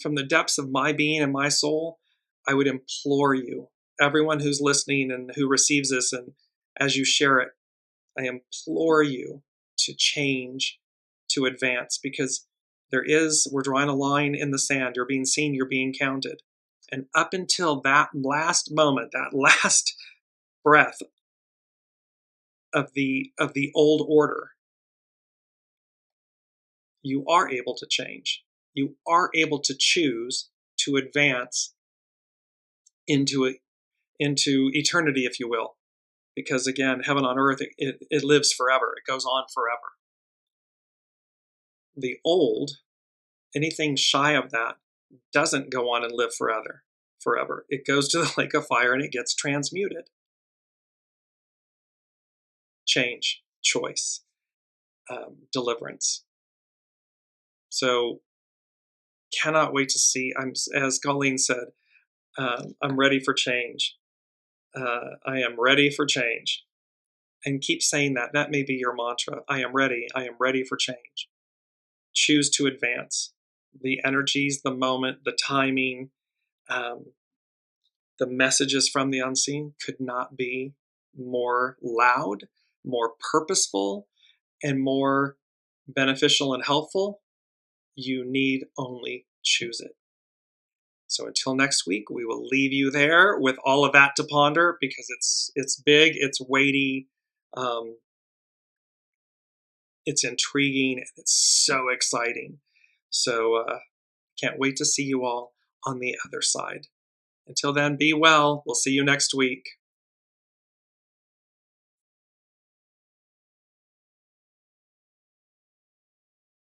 from the depths of my being and my soul, I would implore you, everyone who's listening and who receives this, and as you share it, I implore you to change, to advance, because we're drawing a line in the sand. You're being seen, you're being counted. And up until that last moment, that last breath of the old order, you are able to change. You are able to choose to advance into eternity, if you will. Because again, heaven on earth, it lives forever. It goes on forever. The old, anything shy of that, doesn't go on and live forever. It goes to the lake of fire and it gets transmuted. Change, choice, deliverance. So, cannot wait to see. As Colleen said, I'm ready for change. I am ready for change. And keep saying that. That may be your mantra. I am ready. I am ready for change. Choose to advance. The energies, the moment, the timing, the messages from the unseen could not be more loud, more purposeful, and more beneficial and helpful. You need only choose it. So until next week, we will leave you there with all of that to ponder, because it's big, it's weighty, it's intriguing, and it's so exciting. So can't wait to see you all on the other side. Until then, be well. We'll see you next week.